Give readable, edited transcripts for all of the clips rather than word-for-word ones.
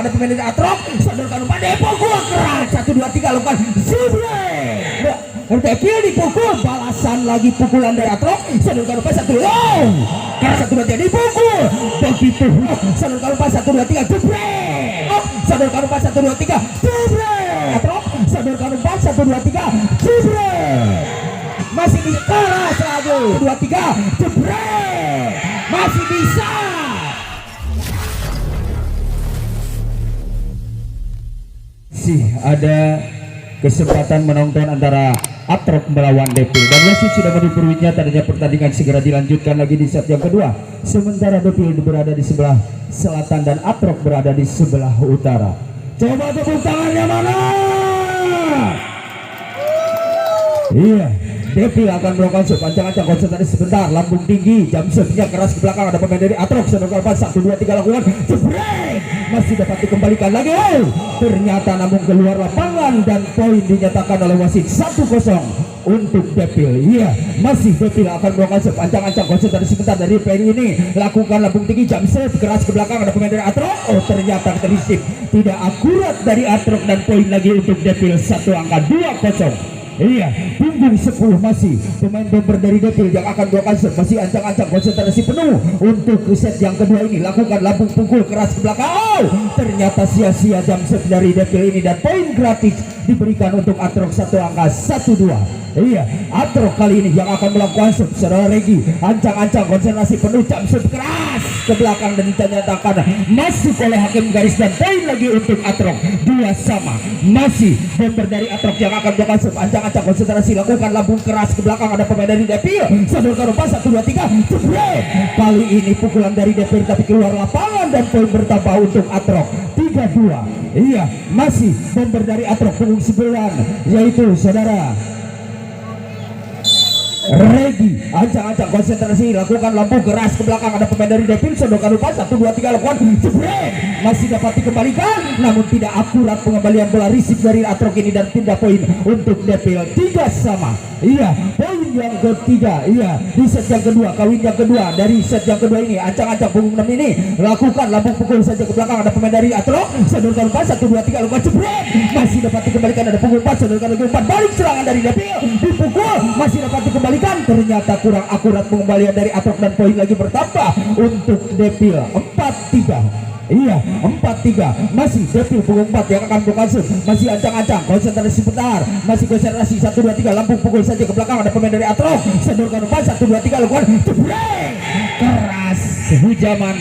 ada pemain dari Atrok, sodorkan umpan dipukul keras 1 2 3 lakukan Zibre. Depil dipukul, balasan lagi pukulan dari Atrok, sodorkan umpan 1 long keras 1 2 3 dipukul begitu, sodorkan umpan 1 2 3 Zibre, sodorkan umpan 1 2 3 Zibre. Atrok sodorkan umpan 1 2 3 Zibre, masih bisa keras lagi 2 3 Zibre, masih bisa. Ada kesempatan menonton antara Atrok melawan Depil dan wasit sudah menuturnya tadinya pertandingan segera dilanjutkan lagi di set yang kedua, sementara Depil berada di sebelah selatan dan Atrok berada di sebelah utara. Coba tepuk tangannya mana? Iya, Depil akan melakukan sepanjang-panjang konsentrasi sebentar, lambung tinggi, jam serve-nya keras ke belakang, ada pemain dari Atrok, sodorkan umpan 1 2 3 lakukan jebrek, masih dapat dikembalikan lagi, ternyata namun keluar lapangan dan poin dinyatakan oleh wasit 1-0 untuk Depil. Iya, masih Depil akan melakukan sepanjang-panjang konsentrasi sebentar dari Peri ini, lakukan lambung tinggi, jam serve keras ke belakang, ada pemain dari Atrok, ternyata terisi tidak akurat dari Atrok dan poin lagi untuk Depil 1 angka 2-0. Iya, punggung 10 masih pemain bomber dari Depil yang akan melakukan serve, masih ancang-ancang konsentrasi penuh untuk set yang kedua ini, lakukan lambung pukul keras ke belakang, ternyata sia-sia jam serve dari Depil ini dan poin gratis diberikan untuk Atrok 1 angka 1-2. Iya, Atrok kali ini yang akan melakukan serve, saudara Regi, ancang-ancang konsentrasi penuh, jam serve keras ke belakang dan dinyatakan masuk oleh hakim garis dan poin lagi untuk Atrok 2 sama. Masih bomber dari Atrok yang akan melakukan serve, ancang-ancang konsentrasi, lakukan lambung keras ke belakang, ada pemain dari Depil, sodorkan umpan 1 2 3 jebrek. Kali ini pukulan dari Depil tapi keluar lapangan dan poin bertambah untuk Atrok 3-2. Iya, masih bomber dari Atrok punggung 9 yaitu saudara Regi, ancang-ancang konsentrasi, lakukan lambung keras ke belakang, ada pemain dari Depil, sodorkan umpan 1 2 3 lakukan jebrek, masih dapat dikembalikan namun tidak akurat pengembalian bola risik dari Atrok ini dan pindah poin untuk Depil 3 sama. Iya, poin yang ketiga, iya di set yang kedua, kawin yang kedua dari set yang kedua ini, ancang-ancang punggung 6 ini, lakukan lambung pukul saja ke belakang, ada pemain dari Atrok, sodorkan umpan 1 2 3 lakukan jebrek, masih dapat dikembalikan, ada punggung 4, sodorkan lagi umpan, balik serangan dari Depil, dipukul, masih dapat dikembalikan, ternyata kurang akurat pengembalian dari Atrok dan poin lagi bertambah untuk Depil 4-3. Iya, 4-3. Masih Depil punggung 4 yang akan melakukan serve, masih ancang-ancang konsentrasi sebentar, masih konsentrasi 1 2 3 lambung pukul saja ke belakang, ada pemain dari Atrok, sodorkan umpan 1 2 3 lakukan jebrek keras, hujaman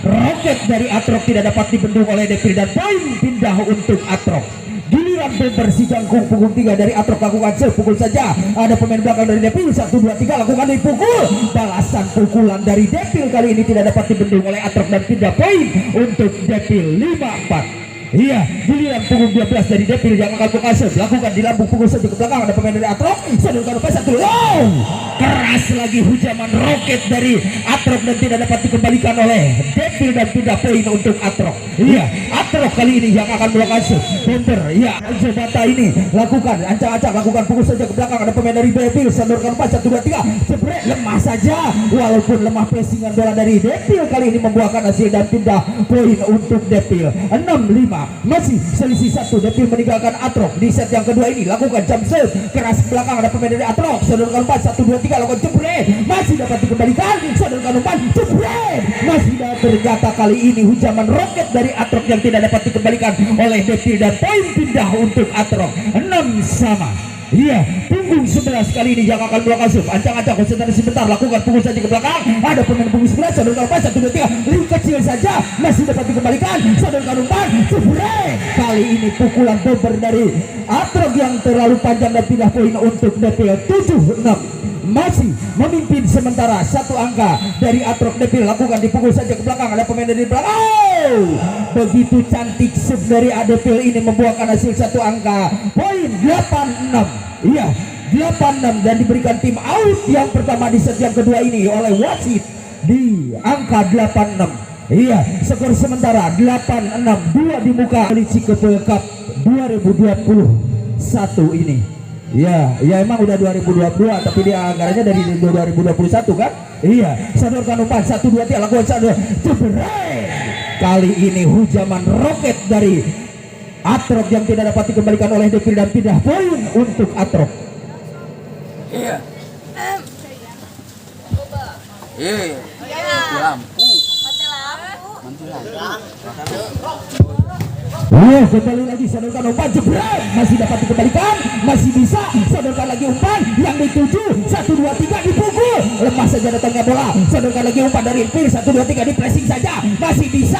roket dari Atrok tidak dapat dibendung oleh Depil dan poin pindah untuk Atrok. Giliran bomber si jangkung punggung 3 dari Atrok lakukan serve, pukul saja, ada pemain belakang dari Depil, 1 2 3 lakukan dipukul, balasan pukulan dari Depil kali ini tidak dapat dibendung oleh Atrok dan pindah poin untuk Depil 5-4. Iya, giliran punggung 12 dari Depil yang akan melakukan serve, lakukan di lambung pukul saja ke belakang, ada pemain dari Atrok, sodorkan umpan 1 long keras lagi, hujaman roket dari Atrok dan tidak dapat dikembalikan oleh Depil dan pindah poin untuk Atrok. Iya, Atrok kali ini yang akan melakukan serve, bomber, iya, Jebata ini lakukan ancang-ancang, lakukan pukul saja ke belakang, ada pemain dari Depil, sodorkan umpan 1 2 3 jebrek, lemah saja, walaupun lemah pressingan bola dari Depil kali ini membuahkan hasil dan pindah poin untuk Depil 6-5. Masih selisih 1, Depil meninggalkan Atrok di set yang kedua ini, lakukan jump serve keras belakang, ada pemain dari Atrok, sodorkan umpan 1 2 3 lakukan jebrek, masih dapat dikembalikan, sodorkan umpan jebrek, masih dapat, ternyata kali ini hujaman roket dari Atrok yang tidak dapat dikembalikan oleh Depil dan poin pindah untuk Atrok 6 sama. Iya, punggung 11 kali ini yang akan melakukan serve, ancang-ancang konsentrasi sebentar, lakukan punggung saja ke belakang, ada pemain punggung 11, sodorkan umpan 1 2 3 link kecil saja, masih dapat dikembalikan, sodorkan umpan jebrek. Kali ini pukulan bomber dari Atrok yang terlalu panjang dan pindah poin untuk Depil 7-6. Masih memimpin sementara 1 angka dari Atrok. Depil lakukan dipukul saja ke belakang, ada pemain dari belakang, begitu cantik serve dari Depil ini membuahkan hasil 1 angka, poin 8-6. Iya, 8-6 dan diberikan tim out yang pertama di set yang kedua ini oleh wasit di angka 8-6. Iya, skor sementara 8-6, 2 di muka Polisi Kepel Cup 2021 ini. Ya emang udah 2022 tapi dia anggarannya dari 2021 kan. Iya, sodorkan umpan 1 2 3 lakukan satu jebrek, kali ini hujaman roket dari Atrok yang tidak dapat dikembalikan oleh Devil dan pindah poin untuk Atrok. Iya. Lampu. Mati lampu. Kembali lagi sodorkan umpan jebret, masih dapat dikembalikan, masih bisa sodorkan lagi umpan yang dituju 1 2 3 dipukul, lemah saja datangnya bola, sodorkan lagi umpan dari Pir 1 2 3 di pressing saja, masih bisa.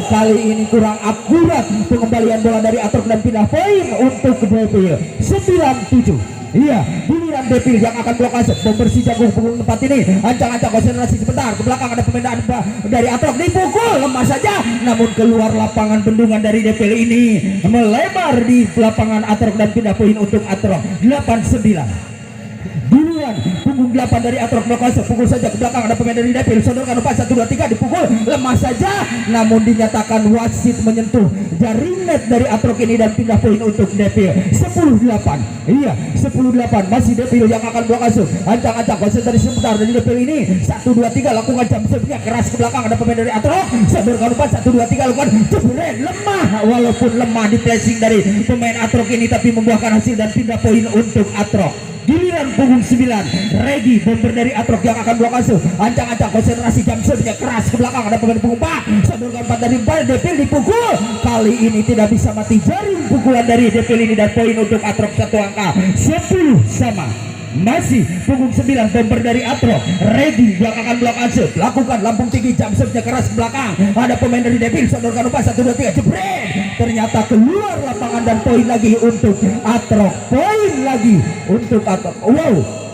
Kali ini kurang akurat pengembalian bola dari Atrok dan pindah poin untuk Devil 9-7. Iya, giliran Devil yang akan blokase membersih jagung punggung tempat ini. Ancang-ancang konsentrasi sebentar. Ke belakang ada pemain dari Atrok, dipukul lemah saja. Namun keluar lapangan, bendungan dari Devil ini melebar di lapangan Atrok dan pindah poin untuk Atrok 8-9. Duluan punggung 8 dari Atrok blokase, pukul saja ke belakang ada pemain dari Devil, sodorkan umpan 1 2 3 dipukul lemah saja, namun dinyatakan wasit menyentuh jaring net dari Atrok ini dan pindah poin untuk Devil 10-8. Iya, 10-8 masih Devil yang akan blokase. Ancang-ancang konsentrasi sebentar dari Devil ini 1 2 3 lakukan jam serve keras ke belakang ada pemain dari Atrok, sodorkan umpan 1 2 3 lakukan jebret lemah, walaupun lemah di pressing dari pemain Atrok ini tapi membuahkan hasil dan pindah poin untuk Atrok. Giliran punggung 9 Regi, bomber dari Atrok yang akan blokase. Ancang-ancang konsentrasi jam serve keras ke belakang ada pemain punggung 4, sodorkan 4 dari Devil dipukul. Kali ini tidak bisa mati jaring pukulan dari Devil ini dan poin untuk Atrok 1 angka 10-. Masih punggung 9 bomber dari Atrok, Regi yang akan blokase, lakukan lambung tinggi jam serve keras ke belakang ada pemain dari Devil, sodorkan umpan 1 2 3 jebret, ternyata keluar lapangan dan poin lagi untuk Atrok, poin lagi untuk Atrok.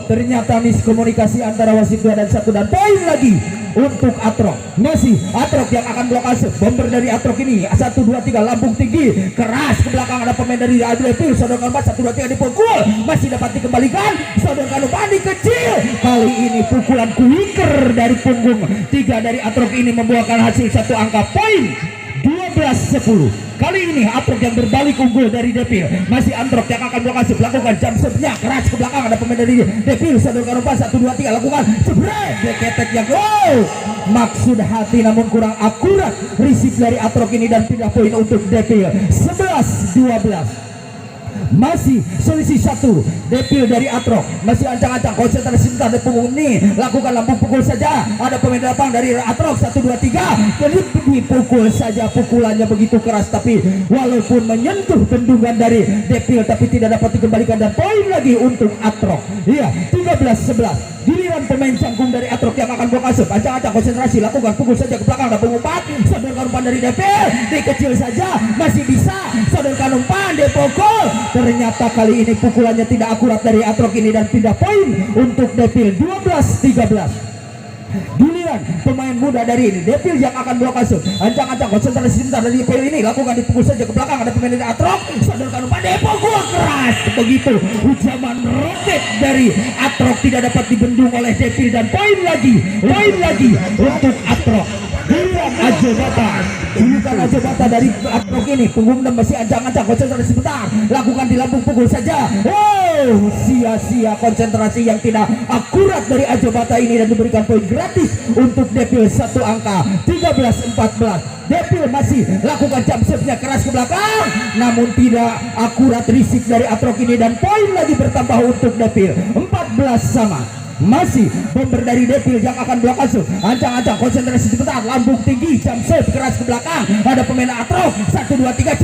Ternyata miskomunikasi antara wasit 2 dan 1 dan poin lagi untuk Atrok. Masih Atrok yang akan blokase, bomber dari Atrok ini 1 2 3 lambung tinggi keras ke belakang ada pemain dari Devil, sodorkan umpan 1 2 3 dipukul, masih dapat dikembalikan, sodorkan umpan kecil. Kali ini pukulan quicker dari punggung 3 dari Atrok ini membuahkan hasil 1 angka poin 12-10. Kali ini Atrok yang berbalik unggul dari Devil. Masih Atrok yang akan blokase, lakukan jam serve-nya keras ke belakang ada pemain dari Devil, sodorkan umpan 1 2 3 lakukan jebret, keteknya gol. Maksud hati namun kurang akurat receive dari Atrok ini dan pindah poin untuk Devil 11-12. Masih selisih 1 Devil dari Atrok, masih ancang-ancang konsentrasi sebentar di punggung ini, lakukan lambung pukul saja ada pemain lapang dari Atrok 1 2 3 jadi dipukul saja, pukulannya begitu keras tapi walaupun menyentuh bendungan dari Devil tapi tidak dapat dikembalikan dan poin lagi untuk Atrok. Iya, 13-11. Giliran pemain canggung dari Atrok yang akan blokase, ancang-ancang konsentrasi, lakukan pukul saja ke belakang ada punggung 4, sodorkan umpan dari Devil dikecil saja, masih bisa sodorkan umpan dipukul. Ternyata kali ini pukulannya tidak akurat dari Atrok ini dan pindah poin untuk Devil 12-13. Giliran pemain muda dari ini Devil yang akan blokase, ancang-ancang konsentrasi sebentar dari Devil ini, lakukan dipukul saja ke belakang ada pemain dari Atrok, sodorkan umpan dipukul keras. Begitu hujaman roket dari Atrok tidak dapat dibendung oleh Devil dan poin lagi untuk Atrok. Giliran Ajobata, julukan Ajobata dari Atrok ini punggung 6 masih ancang-ancang konsentrasi sebentar, lakukan di lambung pukul saja. Sia-sia konsentrasi yang tidak akurat dari Ajobata ini dan diberikan poin gratis untuk Devil 1 angka 13-14. Devil masih lakukan jam serve-nya keras ke belakang namun tidak akurat receive dari Atrok ini dan poin lagi bertambah untuk Devil 14-sama. Masih bomber dari Devil yang akan blokase, ancang-ancang konsentrasi sebentar, lambung tinggi jam serve keras ke belakang ada pemain Atrok 1 2 3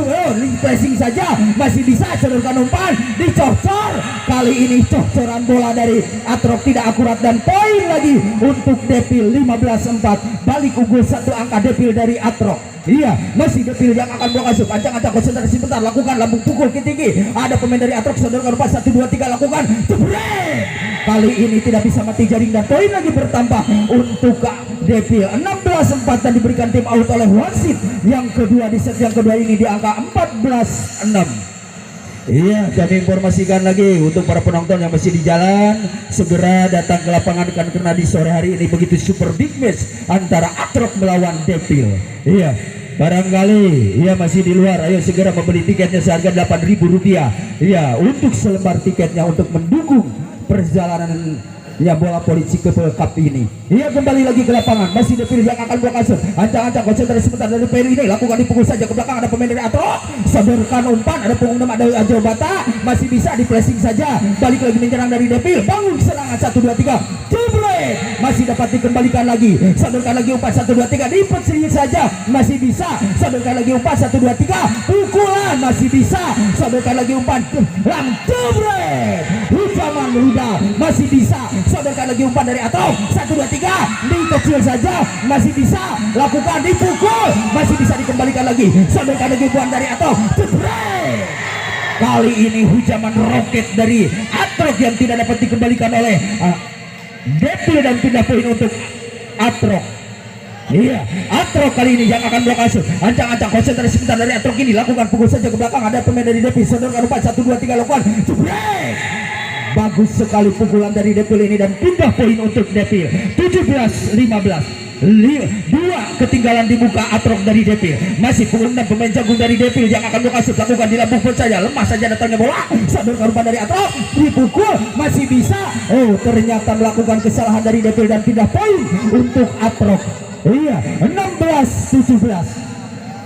pressing saja, masih bisa sodorkan umpan dicocor. Kali ini cocoran bola dari Atrok tidak akurat dan poin lagi untuk Devil 15-4. Balik unggul 1 angka Devil dari Atrok. Iya, masih Devil yang akan blokase, ancang-ancang konsentrasi sebentar, lakukan lambung pukul tinggi ada pemain dari Atrok, sodorkan umpan 1 2 3 lakukan jebret. Kali ini tidak bisa mati jaring dan poin lagi bertambah untuk Devil 16-4 dan diberikan tim out oleh wasit yang kedua di set yang kedua ini di angka 14-6. Iya, kami informasikan lagi untuk para penonton yang masih di jalan, segera datang ke lapangan karena di sore hari ini begitu super big match antara Atrok melawan Devil. Iya, barangkali ia masih di luar, ayo segera membeli tiketnya seharga Rp8.000. Iya, untuk selembar tiketnya untuk mendukung perjalanan ya bola polisi ke cup ini. Ia kembali lagi ke lapangan, masih Devil yang akan blok asup. Ancang-ancang konsentrasi sebentar dari Peru ini, lakukan dipukul saja ke belakang, ada pemain dari Atro, sodorkan umpan, ada punggung 6, ada Ajo Bata, masih bisa di flashing saja, balik lagi menyerang dari Devil, bangun serangan 1 2 3, jebret, masih dapat dikembalikan lagi, sodorkan lagi umpan 1 2 3, dipecil saja, masih bisa, sodorkan lagi umpan 1 2 3, pukulan masih bisa, sodorkan lagi umpan, jebret, Hujaman Huda masih bisa, sodorkan lagi umpan dari Atro, 1 2 3, dikecil saja, masih bisa, lakukan dipukul, masih bisa dikembalikan lagi, sodorkan lagi umpan dari Atro, jebret. Kali ini hujaman roket dari Atrok yang tidak dapat dikembalikan oleh Devil dan pindah poin untuk Atrok. Iya, Atrok kali ini yang akan blok asup. Ancang-ancang konsentrasi sebentar dari Atrok ini, lakukan pukul saja ke belakang, ada pemain dari Devil, sodorkan umpan 1 2 3, lakukan jebret. Bagus sekali pukulan dari Devil ini dan pindah poin untuk Devil. 17-15. 2 ketinggalan di muka Atrok dari Devil. Masih pukul 6 pemain jagung dari Devil yang akan blok asup, lakukan di lambung pun saja, lemah saja datangnya bola, sodorkan umpan dari Atrok, dipukul, masih bisa. Oh, ternyata melakukan kesalahan dari Devil dan pindah poin untuk Atrok. Iya, 16-17.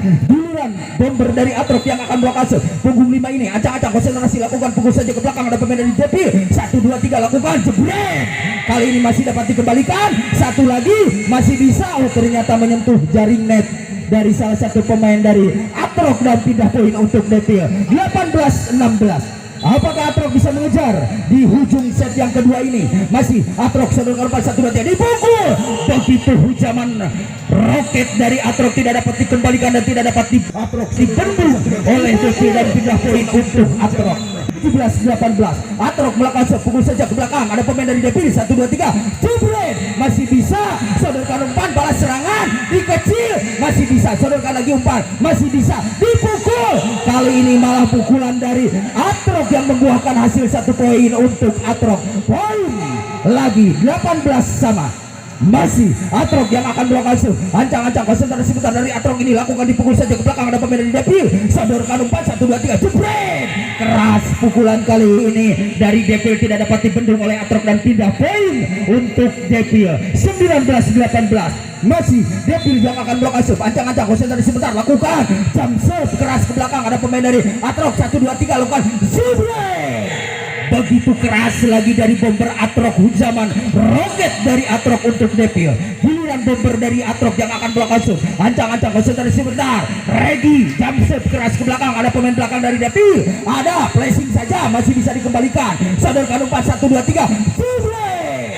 Giliran bomber dari Atrok yang akan blok asup, punggung 5 ini, acak-acak konsentrasi, lakukan pukul saja ke belakang, ada pemain dari Devil, 1 2 3, lakukan jebret. Kali ini masih dapat dikembalikan, satu lagi masih bisa. Oh, ternyata menyentuh jaring net dari salah satu pemain dari Atrok dan pindah poin untuk Devil. 18-16. Apakah Atrok bisa mengejar di hujung set yang kedua ini? Masih Atrok sodorkan umpan 1 2 3, dipukul. Begitu hujaman roket dari Atrok tidak dapat dikembalikan dan tidak dapat Atrok dibendung oleh Devil dan pindah poin untuk Atrok. 17-18. Atrok melakukan pukul saja ke belakang, ada pemain dari Devil, 1 2 3, jebret, masih bisa, sodorkan umpan, balas serangan, dikecil, masih bisa, sodorkan lagi umpan, masih bisa, dipukul. Kali ini malah pukulan dari Atrok yang membuahkan hasil 1 poin untuk Atrok. Poin lagi 18-sama. Masih Atrok yang akan blok asup. Ancang-ancang konsentrasi sebentar dari Atrok ini, lakukan dipukul saja ke belakang, ada pemain dari Devil, sodorkan umpan 1 2 3, jebret. Keras pukulan kali ini dari Devil, tidak dapat dibendung oleh Atrok dan pindah poin untuk Devil. 19-18. Masih Devil yang akan blok asup. Ancang-ancang konsentrasi sebentar, lakukan jump serve keras ke belakang, ada pemain dari Atrok, 1 2 3, lakukan jebret. Begitu keras lagi dari bomber Atrok, hujaman roket dari Atrok untuk Devil. Giliran bomber dari Atrok yang akan blok asup. Ancang-ancang konsentrasi sebentar, Regi jump serve keras ke belakang, ada pemain belakang dari Devil, ada flashing saja, masih bisa dikembalikan, sodorkan umpan 1 2 3, jebret.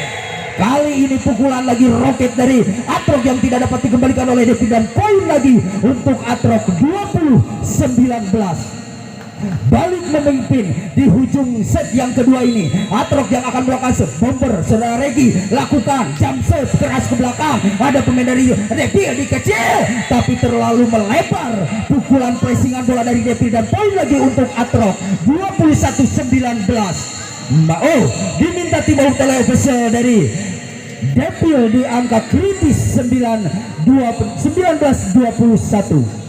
Kali ini pukulan lagi roket dari Atrok yang tidak dapat dikembalikan oleh Devil dan poin lagi untuk Atrok. 20-19. Balik memimpin di hujung set yang kedua ini. Atrok yang akan blok asup, bomber saudara Regi, lakukan jump serve keras ke belakang, ada pemain dari Devil, dikecil tapi terlalu melebar, pukulan pressingan bola dari Devil dan poin lagi untuk Atrok. 21-19. Oh, diminta tim official dari Devil di angka kritis 19-21.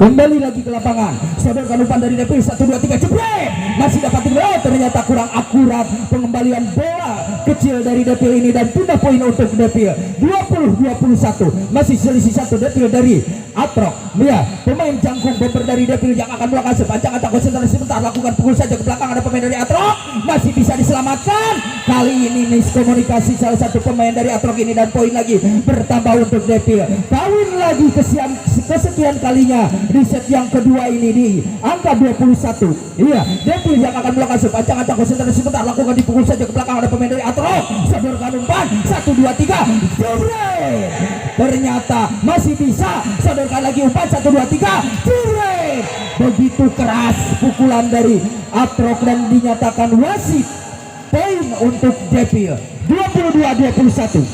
Kembali lagi ke lapangan, sodorkan umpan dari Devil, 1 2 3, jebret, masih dapat diberi. Ternyata kurang akurat pengembalian bola kecil dari Devil ini dan pindah poin untuk Devil. 20-21. Masih selisih 1 Devil dari Atrok. Ya, pemain jangkung bomber dari Devil yang akan blok asup. Ancang-ancang konsentrasi sebentar, lakukan pukul saja ke belakang, ada pemain dari Atrok, masih bisa diselamatkan. Kali ini miskomunikasi salah satu pemain dari Atrok ini dan poin lagi bertambah untuk Devil. Kawin lagi kesekian kalinya di set yang kedua ini di angka 21. Iya, Devil yang akan blok asup. Ancang-ancang konsentrasi sebentar, lakukan dipukul saja ke belakang, ada pemain dari Atrok, sodorkan umpan 1 2 3, jebret. Ternyata masih bisa, sodorkan lagi umpan 1 2 3, jebret. Begitu keras pukulan dari Atrok dan dinyatakan wasit. Poin untuk Devil. 22-21.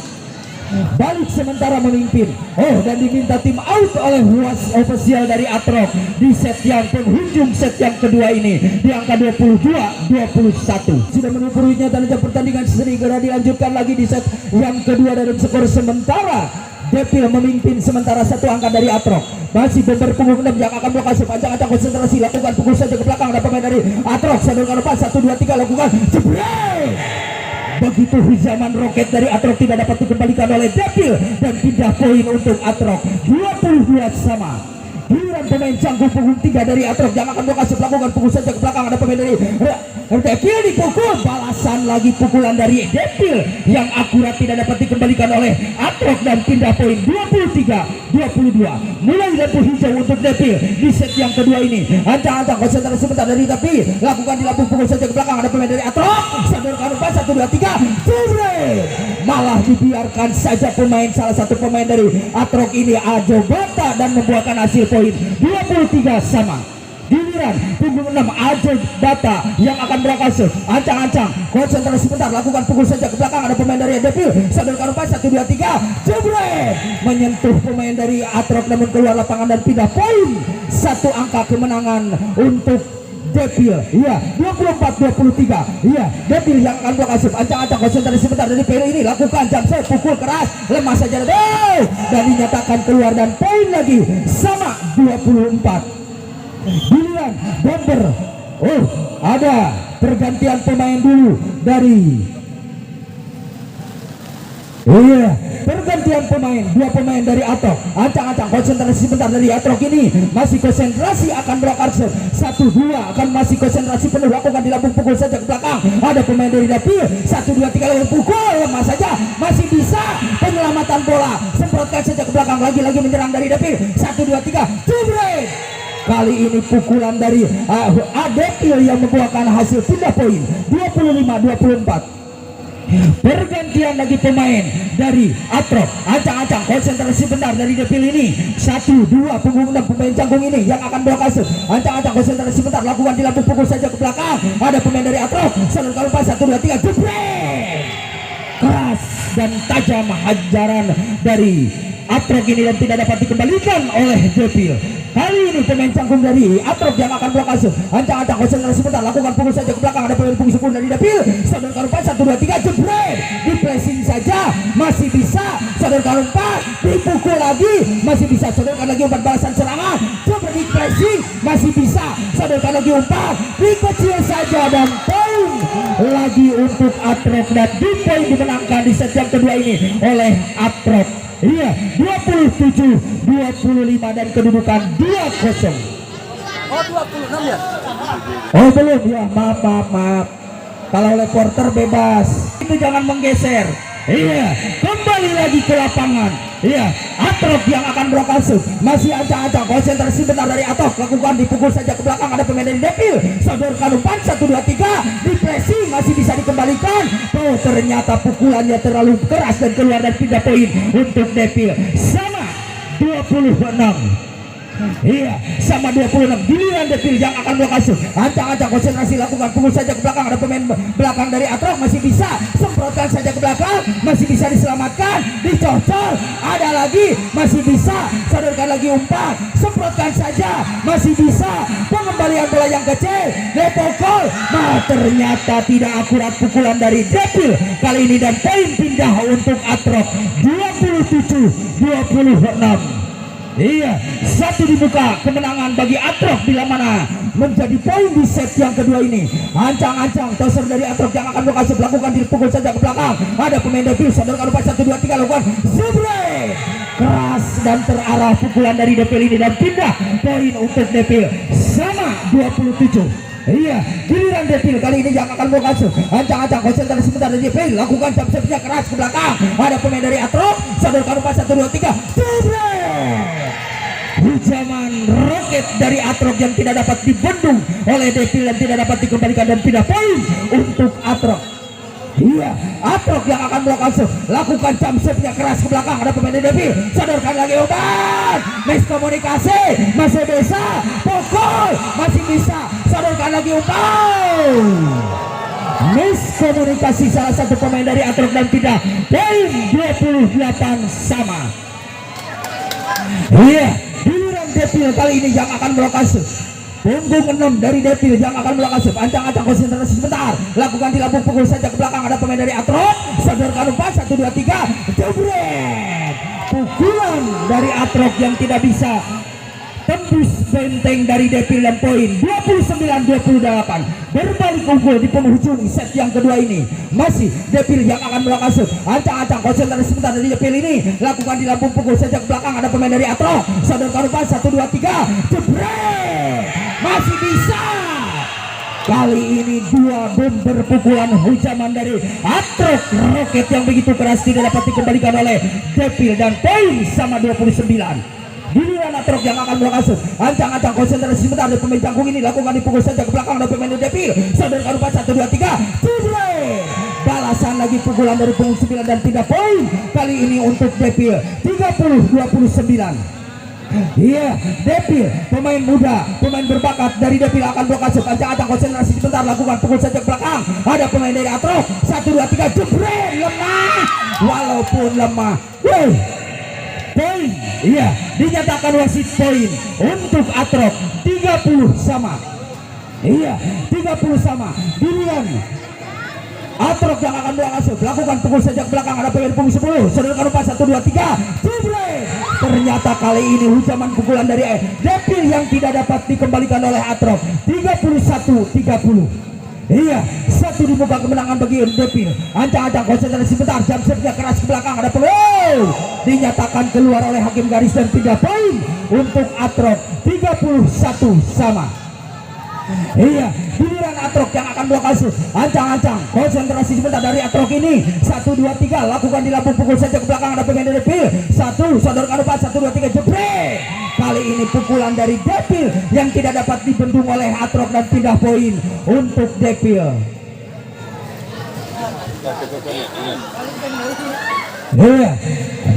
balik sementara memimpin. Dan diminta tim out oleh wasit ofisial dari Atrok di set yang penghujung set yang kedua ini di angka 22-21. Sudah menunggu dan pertandingan segera dilanjutkan lagi di set yang kedua dari skor sementara. Devil memimpin sementara satu angka dari Atrok. Masih bomber punggung 6 yang akan lokasi panjang-panjang konsentrasi, lakukan pukul saja ke belakang. Ada pemain dari Atrok, sadurkan lepas 1, 2, 3 lakukan jebret. Begitu zaman roket dari Atrok tidak dapat dikembalikan oleh Devil dan pindah poin untuk Atrok 22 sama. Giliran pemain canggung punggung 3 dari Atrok yang akan lokasi melakukan pukul saja ke belakang. Ada pemain dari Devil dipukul, balasan lagi pukulan dari Devil yang akurat tidak dapat dikembalikan oleh Atrok dan pindah poin 23-22. Mulai lampu hijau untuk Devil di set yang kedua ini. Ancang-ancang konsentrasi sebentar dari Devil, lakukan di lampu pukul saja ke belakang. Ada pemain dari Atrok, sadurkan lepas 1, 2, 3 jebret. Malah dibiarkan saja salah satu pemain dari Atrok ini Ajo Bata dan membuahkan hasil poin 23 sama. Giliran punggung 6 Ajo Bata yang akan berangkat. Ancang-ancang konsentrasi sebentar, lakukan pukul saja ke belakang. Ada pemain dari Devil, sadurkan lepas 1, 2, 3 jebret. Menyentuh pemain dari Atrok namun keluar lapangan dan pindah poin. Satu angka kemenangan untuk Devil. Iya, 24-23. Iya, Devil yang akan berhasil. Ancang-ancang konsentrasi sebentar dari Devil ini, lakukan jump shot, pukul keras, lemah saja dan dinyatakan keluar dan poin lagi sama 24. Giliran bomber. Ada pergantian pemain dulu dari pergantian pemain, 2 pemain dari Atrok. Ancang-ancang konsentrasi sebentar dari Atrok ini, masih konsentrasi akan berangkat 1, 2 akan masih konsentrasi penuh, lakukan di lambung pukul saja ke belakang. Ada pemain dari Devil 1, 2, 3 lawan pukul, lemah saja, masih bisa penyelamatan bola, semprotkan saja ke belakang, lagi-lagi menyerang dari Devil 1, 2, 3 jebret. Kali ini pukulan dari Devil yang membuahkan hasil pindah poin 25-24. Pergantian lagi pemain dari Atrok. Ancang-ancang konsentrasi benar dari Devil ini, 1, 2 punggung 6 pemain canggung ini yang akan berhasil. Ancang-ancang konsentrasi bentar, lakukan di lampu pukul saja ke belakang. Ada pemain dari Atrok, sadurkan lepas 1, 2, 3 jebret. Keras dan tajam hajaran dari Atrok ini dan tidak dapat dikembalikan oleh Devil. Kali ini pemain canggung dari Atrok yang akan berhasil. Ancang-ancang konsentrasi sebentar, lakukan pukul saja ke belakang. Ada pemain punggung 10 dari Devil, sadurkan lepas 1, 2, 3 jebret. Di pressing saja masih bisa, sadurkan lepas, dipukul lagi masih bisa, sadurkan lagi umpan balasan serangan, coba di pressing masih bisa, sadurkan lagi umpan, dikecil saja dan poin lagi untuk Atrok dan di poin dimenangkan di set yang kedua ini oleh Atrok. Iya, 27-25 dan kedudukan 2-0. 26 ya? Belum ya, maaf. Kalau reporter bebas, itu jangan menggeser. Iya, kembali lagi ke lapangan. Iya, Atrok yang akan berhasil. Masih ancang-ancang konsentrasi benar dari Atrok, lakukan dipukul saja ke belakang. Ada pemain dari Devil, sadurkan umpan 1, 2, 3 di pressing masih bisa dikembalikan. Ternyata pukulannya terlalu keras dan keluar dan pindah poin untuk Devil sama 26. Iya, sama 26. Giliran Devil yang akan berhasil. Ancang-ancang konsentrasi, lakukan pukul saja ke belakang. Ada pemain belakang dari Atrok, masih bisa semprotkan saja ke belakang, masih bisa diselamatkan, dicocol, ada lagi, masih bisa, sadurkan lagi umpan, semprotkan saja, masih bisa, pengembalian bola yang kecil, nepokol, ternyata tidak akurat pukulan dari Devil kali ini dan poin pindah untuk Atrok 27-26. Iya, satu dibuka kemenangan bagi Atrok bila mana menjadi poin di set yang kedua ini. Ancang-ancang toser dari Atrok yang akan berhasil, lakukan dipukul saja ke belakang. Ada pemain Devil, sadurkan lepas 1, 2, 3 lakukan jebret. Keras dan terarah pukulan dari Devil ini dan pindah poin untuk Devil sama 27. Iya, giliran Devil kali ini yang akan berhasil. Ancang-ancang konsentrasi sebentar dari Devil, lakukan jump shot-nya keras ke belakang. Ada pemain dari Atrok, sadurkan lepas 1, 2, 3 jebret. Hujaman roket dari Atrok yang tidak dapat dibendung oleh Devil dan tidak dapat dikembalikan dan pindah poin untuk Atrok. Iya, Atrok yang akan berhasil, lakukan jump shot-nya keras ke belakang. Ada pemain dari Devil, sadurkan lagi umpan, miskomunikasi, masih bisa, pukul, masih bisa, sadurkan lagi umpan. miskomunikasi salah satu pemain dari Atrok dan pindah. Poin 28 sama. Iya, giliran Devil kali ini yang akan melokasi. Punggung 6 dari Devil yang akan melokasi. Ancang-ancang konsentrasi sebentar. Lakukan di lambung pukul saja ke belakang. Ada pemain dari Atrok. Sodorkan umpan 1 2 3. Jebret. Pukulan dari Atrok yang tidak bisa tembus benteng dari Devil dan poin 29-28. Berbalik unggul di penghujung set yang kedua ini. Masih Devil yang akan melokasi. Ancang-ancang konsentrasi sebentar dari Devil ini. Lakukan di lambung pukul saja ke belakang. Ada pemain dari Atrok. Sodorkan umpan 1 2 3. Jebret. Masih bisa. Kali ini dua bomber pukulan hujaman dari Atrok. Roket yang begitu keras tidak dapat dikembalikan oleh Devil dan poin sama 29. Giliran Atrok yang akan melokasi. Ancang-ancang konsentrasi sebentar dari pemain jangkung ini. Lakukan dipukul saja ke belakang ada pemain Devil. Sodorkan umpan 1 2 3. Jebret. Balasan lagi pukulan dari punggung 9 dan tidak poin. Kali ini untuk Devil 30-29. Iya, Devil pemain muda, pemain berbakat dari Devil akan blokase. Ancang-ancang konsentrasi sebentar, lakukan pukul saja ke belakang. Ada pemain dari Atrok. 1 2 3. Jebret. Lemah. Walaupun lemah. Poin. Iya, dinyatakan wasit poin untuk Atrok 30 sama. Iya, 30 sama. Giliran Atrok yang akan blokase. Lakukan pukul saja ke belakang. Ada pemain punggung 10. Sodorkan umpan 1 2 3. Jebret. Ternyata kali ini hujaman pukulan dari Devil yang tidak dapat dikembalikan oleh Atrok. 31-30. Iya, satu di muka kemenangan bagi Devil. Ancang-ancang konsentrasi sebentar. Jam setnya keras ke belakang. Ada pemain dinyatakan keluar oleh hakim garis dan pindah poin untuk Atrok 31 sama. Iya, giliran Atrok yang akan blokase. Ancang-ancang konsentrasi sebentar dari Atrok ini. 1 2 3. Lakukan di lambung pukul saja ke belakang. Ada pemain dari Devil. 1. Sodorkan umpan 1 2 3. Jebret. Kali ini pukulan dari Devil yang tidak dapat dibendung oleh Atrok dan pindah poin untuk Devil. Iya,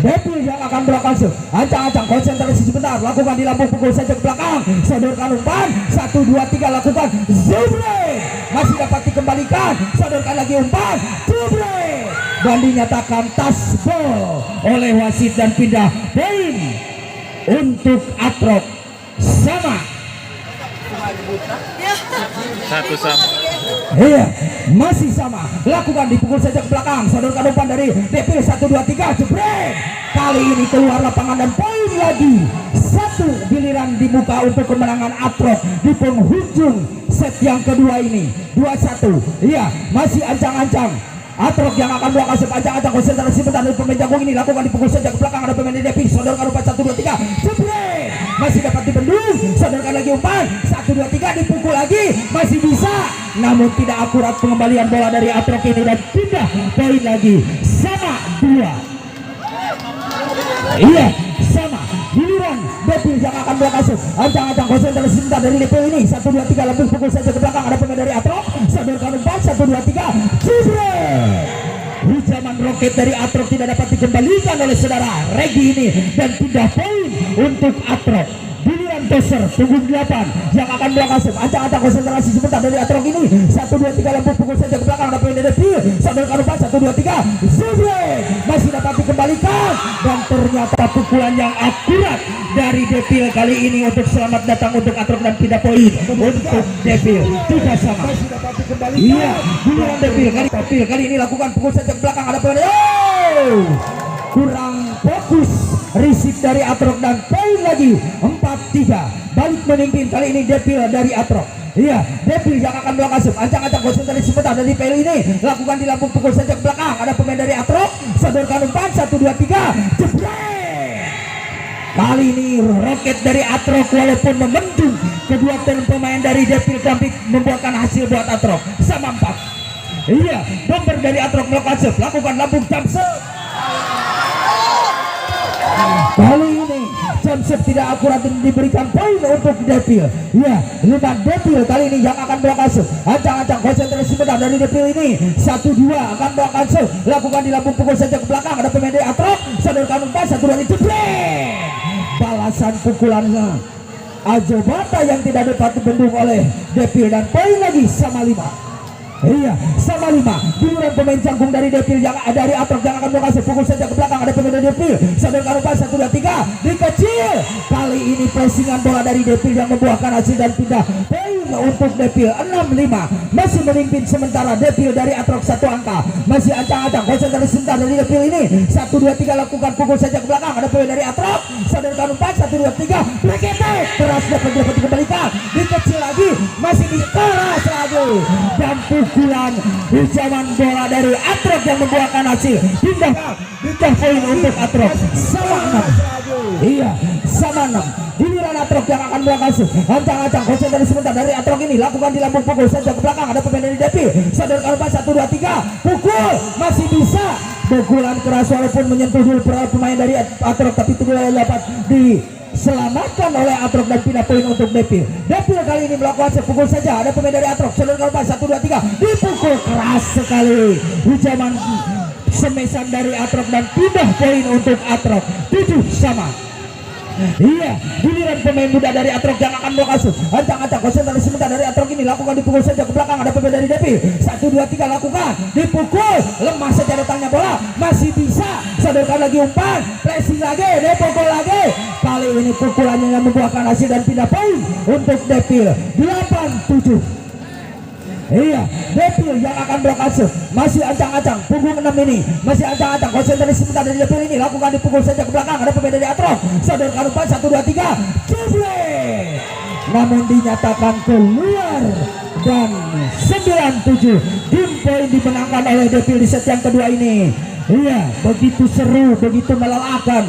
Devil yang akan blokase. Ancang-ancang konsentrasi sebentar. Lakukan di lambung pukul saja ke belakang. Sodorkan umpan 1 2 3. Lakukan jebret. Masih dapat dikembalikan. Sodorkan lagi umpan jebret. Dan dinyatakan tasbol oleh wasit dan pindah poin untuk Atrok sama. Satu sama. Iya, masih sama. Lakukan dipukul saja ke belakang. Sodorkan umpan dari Devil 1 2 3. Jebret. Kali ini keluar lapangan dan poin lagi. Satu giliran di muka untuk kemenangan Atrok di penghujung set yang kedua ini. 2-1. Iya, masih ancang-ancang. Atrok yang akan blokase. Ancang-ancang konsentrasi sebentar dari pemain jangkung ini. Lakukan dipukul saja ke belakang. Ada pemain Devil. Sodorkan umpan 1 2 3. Jebret. Masih dapat dibendung. Sodorkan lagi umpan 1 2 3. Dipukul lagi. Masih bisa. Namun tidak akurat pengembalian bola dari Atrok ini dan pindah poin lagi sama 2. Iya, sama. Giliran Devil yang akan blokase. Ancang-ancang konsentrasi sebentar dari Devil ini. 1 2 3. Lambung pukul saja ke belakang. Ada pemain dari Atrok. Sodorkan umpan 1 2 3. Jebret. Hujaman roket dari Atrok tidak dapat dikembalikan oleh saudara Regi ini dan pindah poin untuk Atrok. Giliran Toser punggung 8 yang akan blokase. Ancang-ancang konsentrasi sebentar dari Atrok ini. 1 2 3. Lambung pukul saja ke belakang. Ada pemain dari Devil. Sodorkan umpan 1 2 3. Jebret. Masih dapat dikembalikan dan ternyata pukulan yang akurat dari Devil kali ini untuk selamat datang untuk Atrok dan pindah poin untuk Devil. Tidak sama. Iya, giliran Devil kali ini lakukan pukul saja ke belakang. Ada pemain. Kurang fokus risik dari Atrok dan poin lagi 4-3. Balik memimpin kali ini Devil dari Atrok. Iya, Devil yang akan blokase. Ancang-ancang konsentrasi sebentar dari PL ini. Lakukan di lambung pukul saja ke belakang. Ada pemain dari Atrok. Sodorkan umpan 1 2 3. Jebret. Kali ini roket dari Atrok walaupun membendung kedua pemain dari Devil tapi membuahkan hasil buat Atrok sama 4. Iya, bomber dari Atrok blokase. Lakukan lambung jumpset. Kali ini jumpset tidak akurat diberikan poin untuk Devil. Ya, lihat Devil kali ini yang akan blokase. Ancang-ancang konsentrasi sebentar dari Devil ini. 1-2 akan blokase. Lakukan di lambung pukul saja ke belakang. Ada pemain dari Atrok. Sodorkan umpan 1 2 jebret. Balasan pukulannya Ajo Bata yang tidak dapat dibendung oleh Devil dan poin lagi sama 5. Iya, sama 5. Giliran pemain canggung dari Devil yang dari Atrok yang akan berhasil pukul saja ke belakang. Ada pemain dari Devil. Sadar Karupan 1 2 3 dikecil. Kali ini pressingan bola dari Devil yang membuahkan hasil dan pindah poin untuk Devil 6-5. Masih memimpin sementara Devil dari Atrok 1 angka. Masih ancang-ancang konsentrasi sebentar dari Devil ini. 1 2 3 lakukan pukul saja ke belakang. Ada pemain dari Atrok. Sadar Karupan 1 2 3 break attack. Keras dapat dikembalikan. Dikecil lagi. Masih dikeras lagi. Dan pukulan ucapan bola dari Atrok yang membuahkan hasil pindah poin untuk Atrok sama 6. Iya, sama 6. Giliran Atrok yang akan berhasil ancang-ancang konsentrasi sebentar dari Atrok ini lakukan di lambung pukul saja ke belakang. Ada pemain dari Devi. Sadar Karupan 1 2 3 pukul masih bisa. Pukulan keras walaupun menyentuh dulu pemain dari Atrok tapi itu dapat diselamatkan oleh Atrok dan pindah poin untuk Devil. Devil kali ini melakukan sepukul saja. Ada pemain dari Atrok. Saudara Karupan 1 2 3 dipukul keras sekali. Ucapan semesan dari Atrok dan pindah poin untuk Atrok 7 sama. Iya, giliran pemain muda dari Atrok yang akan berhasil ancang-ancang konsentrasi sebentar dari Atrok ini lakukan dipukul saja ke belakang. Ada pemain dari Devil. 1 2 3 lakukan dipukul lemah saja datangnya bola masih bisa. Sodorkan lagi umpan pressing lagi dipukul lagi. Kali ini pukulannya yang membuahkan hasil dan pindah poin untuk Devil 8-7. Iya, Devil yang akan berhasil masih ancang-ancang punggung 6 ini masih ancang-ancang konsentrasi sebentar dari Devil ini lakukan dipukul saja ke belakang. Ada pemain dari Atrok. Saudara Karupan 1 2 3 jeblek namun dinyatakan keluar dan 9-7. Game point dimenangkan oleh Devil di set yang kedua ini. Iya, begitu seru, begitu melelahkan.